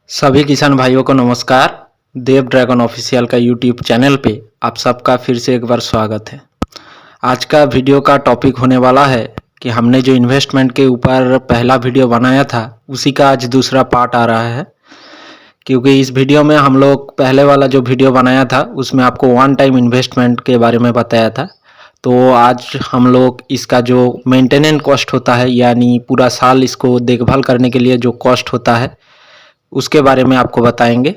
सभी किसान भाइयों को नमस्कार। देव ड्रैगन ऑफिशियल का यूट्यूब चैनल पे आप सबका फिर से एक बार स्वागत है। आज का वीडियो का टॉपिक होने वाला है कि हमने जो इन्वेस्टमेंट के ऊपर पहला वीडियो बनाया था उसी का आज दूसरा पार्ट आ रहा है, क्योंकि इस वीडियो में हम लोग पहले वाला जो वीडियो बनाया था उसमें आपको वन टाइम इन्वेस्टमेंट के बारे में बताया था। तो आज हम लोग इसका जो मेंटेनेंस कॉस्ट होता है, यानी पूरा साल इसको देखभाल करने के लिए जो कॉस्ट होता है उसके बारे में आपको बताएंगे।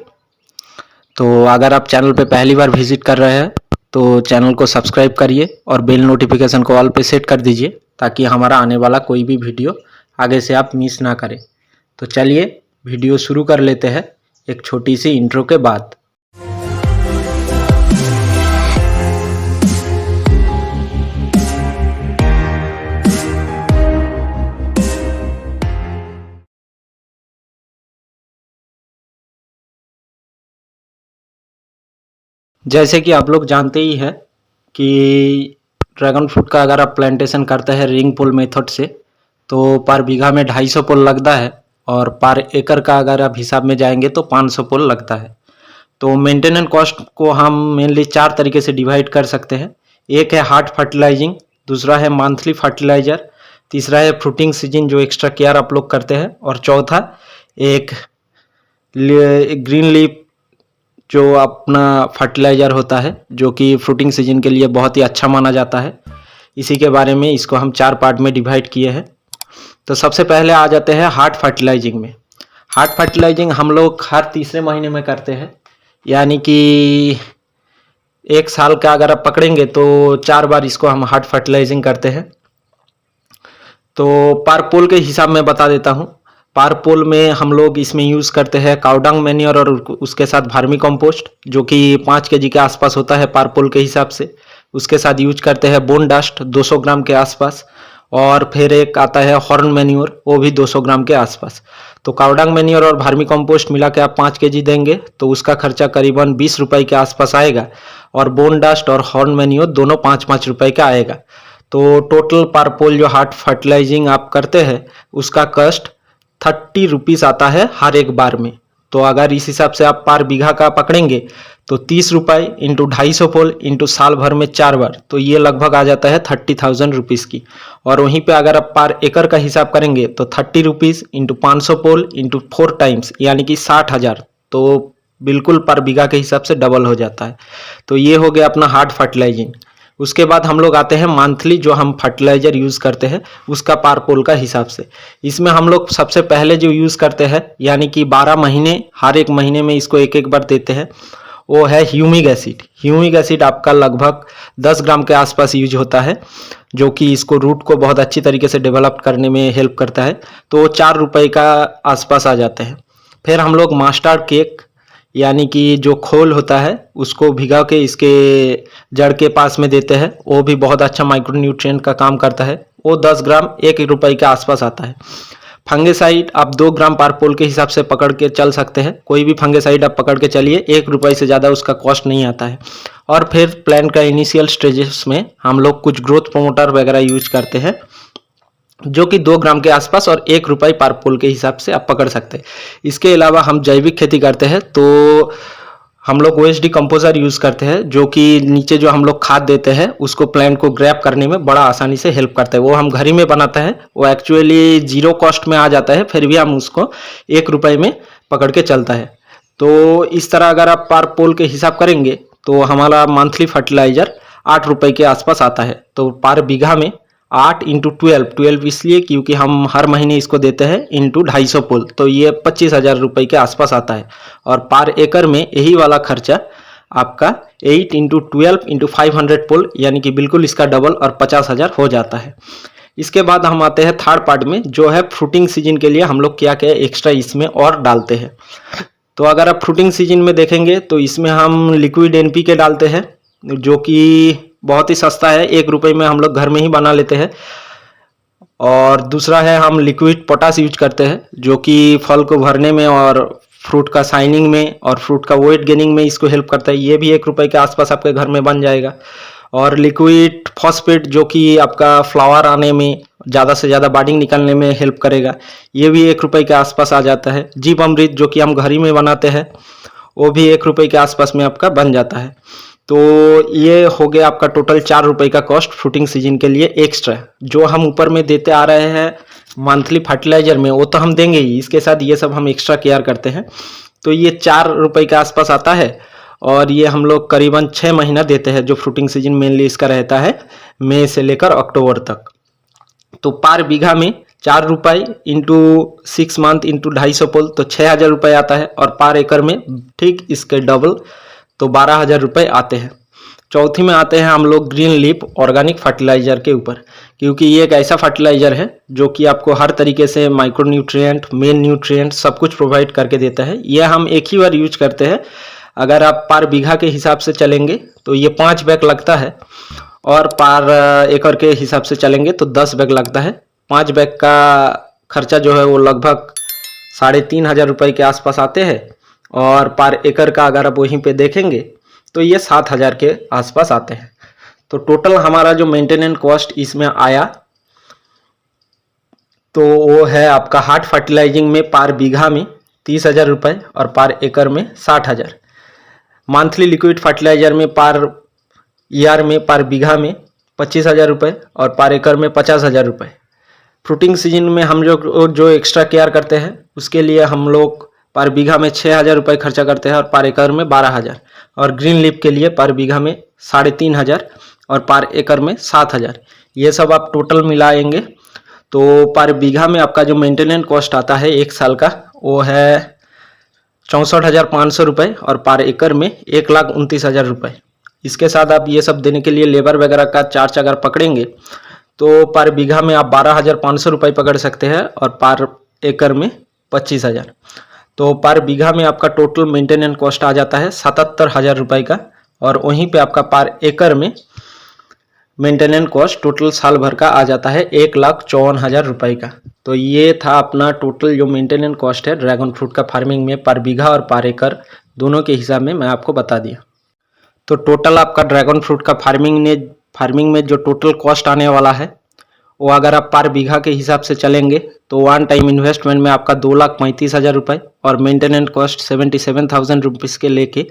तो अगर आप चैनल पे पहली बार विजिट कर रहे हैं तो चैनल को सब्सक्राइब करिए और बेल नोटिफिकेशन को ऑल पे सेट कर दीजिए ताकि हमारा आने वाला कोई भी वीडियो आगे से आप मिस ना करें। तो चलिए वीडियो शुरू कर लेते हैं एक छोटी सी इंट्रो के बाद। जैसे कि आप लोग जानते ही हैं कि ड्रैगन फ्रूट का अगर आप प्लांटेशन करते हैं रिंग पुल मेथड से तो पर बीघा में 250 पुल लगता है, और पर एकड़ का अगर आप हिसाब में जाएंगे तो 500 पुल लगता है। तो मेंटेनेंस कॉस्ट को हम मेनली 4 तरीके से डिवाइड कर सकते हैं। एक है हार्ड फर्टिलाइजिंग, दूसरा है मंथली फर्टिलाइजर, तीसरा है फ्रूटिंग सीजन जो एक्स्ट्रा केयर आप लोग करते हैं, और चौथा एक ग्रीन लीफ जो अपना फर्टिलाइज़र होता है जो कि फ्रूटिंग सीजन के लिए बहुत ही अच्छा माना जाता है। इसी के बारे में इसको हम 4 पार्ट में डिवाइड किए हैं। तो सबसे पहले आ जाते हैं हार्ड फर्टिलाइजिंग में। हार्ड फर्टिलाइजिंग हम लोग हर तीसरे महीने में करते हैं, यानी कि एक साल का अगर आप पकड़ेंगे तो 4 बार इसको हम हार्ड फर्टिलाइजिंग करते हैं। तो पर पोल के हिसाब में बता देता हूँ। पार पोल में हम लोग इसमें यूज़ करते हैं काउडंग मैन्योर और उसके साथ वर्मी कंपोस्ट जो कि 5 केजी के आसपास होता है पार पोल के हिसाब से। उसके साथ यूज करते हैं बोन डस्ट 200 ग्राम के आसपास, और फिर एक आता है हॉर्न मैन्योर वो भी 200 ग्राम के आसपास। तो काउडंग मैन्योर और वर्मी कंपोस्ट मिला के आप 5 केजी देंगे तो उसका खर्चा करीबन 20 रुपये के आसपास आएगा, और बोन डस्ट और हॉर्न मैन्योर दोनों 5-5 रुपये का आएगा। तो टोटल पार पोल जो हार्ड फर्टिलाइजिंग आप करते हैं उसका कॉस्ट 30 रुपीज़ आता है हर एक बार में। तो अगर इस हिसाब से आप पर बीघा का पकड़ेंगे तो 30 रुपये इंटू 250 पोल इंटू साल भर में 4 बार, तो ये लगभग आ जाता है 30,000 रुपीज़ की। और वहीं पे अगर आप पर एकड़ का हिसाब करेंगे तो 30 रुपीज़ इंटू 500 पोल इंटू 4 टाइम्स यानी कि 60,000, तो बिल्कुल पर बीघा के हिसाब से डबल हो जाता है। तो ये हो गया अपना हार्ड फर्टिलाइजिंग। उसके बाद हम लोग आते हैं मंथली जो हम फर्टिलाइजर यूज़ करते हैं उसका पार पोल का हिसाब से। इसमें हम लोग सबसे पहले जो यूज़ करते हैं यानी कि 12 महीने हर एक महीने में इसको एक बार देते हैं, वो है ह्यूमिक एसिड। ह्यूमिक एसिड आपका लगभग 10 ग्राम के आसपास यूज होता है जो कि इसको रूट को बहुत अच्छी तरीके से डेवलप करने में हेल्प करता है। तो 4 रुपये का आसपास आ जाते हैं। फिर हम लोग मास्टर केक यानी कि जो खोल होता है उसको भिगा के इसके जड़ के पास में देते हैं, वो भी बहुत अच्छा माइक्रो न्यूट्रिएंट का काम करता है। वो 10 ग्राम 1 रुपये के आसपास आता है। फंगेसाइड आप 2 ग्राम पर पोल के हिसाब से पकड़ के चल सकते हैं, कोई भी फंगेसाइड आप पकड़ के चलिए, 1 रुपये से ज़्यादा उसका कॉस्ट नहीं आता है। और फिर प्लांट का इनिशियल स्टेजेस में हम लोग कुछ ग्रोथ प्रोमोटर वगैरह यूज करते हैं जो कि 2 ग्राम के आसपास और 1 रुपये पर पोल के हिसाब से आप पकड़ सकते हैं। इसके अलावा हम जैविक खेती करते हैं तो हम लोग OSD कंपोजर यूज़ करते हैं जो कि नीचे जो हम लोग खाद देते हैं उसको प्लांट को ग्रैब करने में बड़ा आसानी से हेल्प करता है। वो हम घर ही में बनाते हैं, वो एक्चुअली 0 कॉस्ट में आ जाता है, फिर भी हम उसको 1 रुपये में पकड़ के चलता है। तो इस तरह अगर आप पर पोल के हिसाब करेंगे तो हमारा मंथली फर्टिलाइजर 8 रुपये के आसपास आता है। तो पर बीघा में 8 इंटू 12 इसलिए क्योंकि हम हर महीने इसको देते हैं इंटू 250 पोल, तो ये 25,000 रुपये के आसपास आता है। और पर एकड़ में यही वाला खर्चा आपका 8 इंटू 12 इंटू 500 पोल यानी कि बिल्कुल इसका डबल और 50,000 हो जाता है। इसके बाद हम आते हैं थर्ड पार्ट में जो है फ्रूटिंग सीजन के लिए हम लोग क्या क्या एक्स्ट्रा इसमें और डालते हैं। तो अगर आप फ्रूटिंग सीजन में देखेंगे तो इसमें हम लिक्विड NPK डालते हैं जो कि बहुत ही सस्ता है, 1 रुपये में हम लोग घर में ही बना लेते हैं। और दूसरा है हम लिक्विड पोटास यूज करते हैं जो कि फल को भरने में और फ्रूट का शाइनिंग में और फ्रूट का वेट गेनिंग में इसको हेल्प करता है। ये भी 1 रुपये के आसपास आपके घर में बन जाएगा। और लिक्विड फॉस्फेट जो कि आपका फ्लावर आने में ज़्यादा से ज़्यादा बाडिंग निकालने में हेल्प करेगा। ये भी 1 रुपये के आसपास आ जाता है। जीव अमृत जो कि हम घर ही में बनाते हैं वो भी 1 रुपये के आसपास में आपका बन जाता है। तो ये हो गया आपका टोटल 4 रुपये का कॉस्ट फ्रूटिंग सीजन के लिए एक्स्ट्रा। जो हम ऊपर में देते आ रहे हैं मंथली फर्टिलाइजर में वो तो हम देंगे ही, इसके साथ ये सब हम एक्स्ट्रा केयर करते हैं। तो ये 4 रुपये के आसपास आता है और ये हम लोग करीबन 6 महीना देते हैं। जो फ्रूटिंग सीजन मेनली इसका रहता है मई से लेकर अक्टूबर तक। तो पर बीघा में 4 रुपये इंटू 6 मंथ इंटू 250 पोल तो 6,000 रुपये आता है। और पर एकड़ में ठीक इसके डबल तो 12,000 रुपये आते हैं। चौथी में आते हैं हम लोग ग्रीन लीफ ऑर्गेनिक फर्टिलाइजर के ऊपर, क्योंकि ये एक ऐसा फर्टिलाइजर है जो कि आपको हर तरीके से माइक्रो न्यूट्रिएंट, मेन न्यूट्रिएंट सब कुछ प्रोवाइड करके देता है। ये हम एक ही बार यूज करते हैं। अगर आप पर बीघा के हिसाब से चलेंगे तो ये 5 बैग लगता है और पर एकड़ के हिसाब से चलेंगे तो 10 बैग लगता है। 5 बैग का खर्चा जो है वो लगभग 3,500 रुपये के आसपास आते हैं और पर एकड़ का अगर आप वहीं पे देखेंगे तो ये 7,000 के आसपास आते हैं। तो टोटल हमारा जो मेंटेनेंस कॉस्ट इसमें आया तो वो है आपका हार्ड फर्टिलाइजिंग में पर बीघा में 30,000 रुपये और पर एकड़ में 60,000। मंथली लिक्विड फर्टिलाइजर में पर ईयर में पर बीघा में 25,000 रुपये और पर एकड़ में 50,000 रुपये। फ्रूटिंग सीजन में हम लोग जो एक्स्ट्रा केयर करते हैं उसके लिए हम लोग पर बीघा में 6,000 रुपये खर्चा करते हैं और पर एकड़ में 12,000। और ग्रीन लीफ के लिए पर बीघा में 3,500 और पर एकड़ में 7,000। ये सब आप टोटल मिलाएंगे तो पर बीघा में आपका जो मेंटेनेंस कॉस्ट आता है 1 साल का वो है 64,500 रुपये और पर एकड़ में 1,29,000 रुपये। इसके साथ आप ये सब देने के लिए लेबर वगैरह का चार्ज अगर पकड़ेंगे तो पर बीघा में आप 12,500 रुपये पकड़ सकते हैं और पर एकड़ में 25,000। तो पर बीघा में आपका टोटल मेंटेनेंस कॉस्ट आ जाता है 77,000 रुपये का। और वहीं पे आपका पर एकड़ में मेंटेनेंस कॉस्ट टोटल साल भर का आ जाता है 1,54,000 रुपये का। तो ये था अपना टोटल जो मेंटेनेंस कॉस्ट है ड्रैगन फ्रूट का फार्मिंग में पर बीघा और पर एकड़ दोनों के हिसाब में मैं आपको बता दिया। तो टोटल आपका ड्रैगन फ्रूट का फार्मिंग में जो टोटल कॉस्ट आने वाला है वो अगर आप पर बीघा के हिसाब से चलेंगे तो 1 टाइम इन्वेस्टमेंट में आपका 2,35,000 रुपये और मेंटेनेंस कॉस्ट 77,000 रुपीज़ के लेके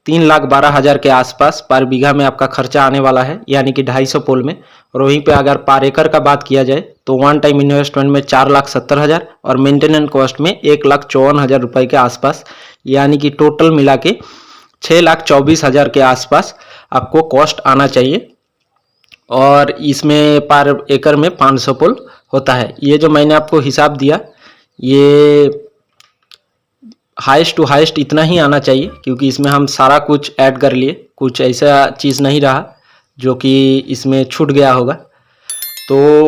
3,12,000 के आसपास पर बीघा में आपका खर्चा आने वाला है, यानी कि 250 पोल में। और वहीं पे अगर पर एकड़ का बात किया जाए तो 1 टाइम इन्वेस्टमेंट में 4,70,000 और मेंटेनेंस कॉस्ट में 1,54,000 रुपये के आसपास, यानी कि टोटल मिला के 6,24,000 के आसपास आपको कॉस्ट आना चाहिए। और इसमें पर एकड़ में 500 पोल होता है। ये जो मैंने आपको हिसाब दिया ये हाईएस्ट टू हाईएस्ट इतना ही आना चाहिए, क्योंकि इसमें हम सारा कुछ ऐड कर लिए, कुछ ऐसा चीज़ नहीं रहा जो कि इसमें छूट गया होगा। तो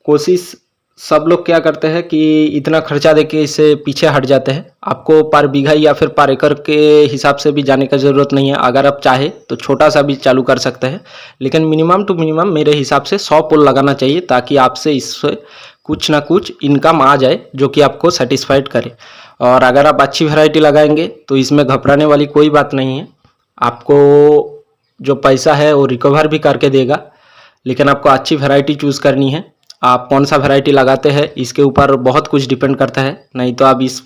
कोशिश सब लोग क्या करते हैं कि इतना खर्चा देके इससे पीछे हट जाते हैं। आपको पर बीघा या फिर पर एकड़ के हिसाब से भी जाने का ज़रूरत नहीं है। अगर आप चाहे तो छोटा सा भी चालू कर सकते हैं, लेकिन मिनिमम टू मिनिमम मेरे हिसाब से 100 पोल लगाना चाहिए, ताकि आपसे इससे कुछ ना कुछ इनकम आ जाए जो कि आपको सेटिस्फाइड करे। और अगर आप अच्छी वैरायटी लगाएंगे तो इसमें घबराने वाली कोई बात नहीं है। आपको जो पैसा है वो रिकवर भी करके देगा, लेकिन आपको अच्छी वैरायटी चूज़ करनी है। आप कौन सा वैरायटी लगाते हैं इसके ऊपर बहुत कुछ डिपेंड करता है। नहीं तो आप इस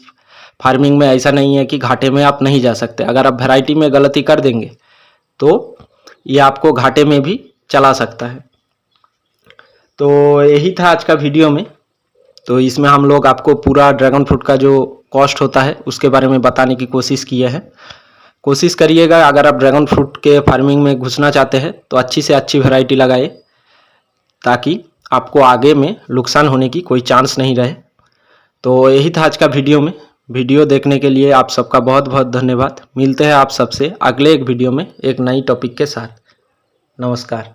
फार्मिंग में ऐसा नहीं है कि घाटे में आप नहीं जा सकते। अगर आप वैरायटी में गलती कर देंगे तो ये आपको घाटे में भी चला सकता है। तो यही था आज का वीडियो में। तो इसमें हम लोग आपको पूरा ड्रैगन फ्रूट का जो कॉस्ट होता है उसके बारे में बताने की कोशिश किए हैं। कोशिश करिएगा अगर आप ड्रैगन फ्रूट के फार्मिंग में घुसना चाहते हैं तो अच्छी से अच्छी वैरायटी लगाए, ताकि आपको आगे में नुकसान होने की कोई चांस नहीं रहे। तो यही था आज का वीडियो में। वीडियो देखने के लिए आप सबका बहुत बहुत धन्यवाद। मिलते हैं आप सबसे अगले एक वीडियो में एक नई टॉपिक के साथ। नमस्कार।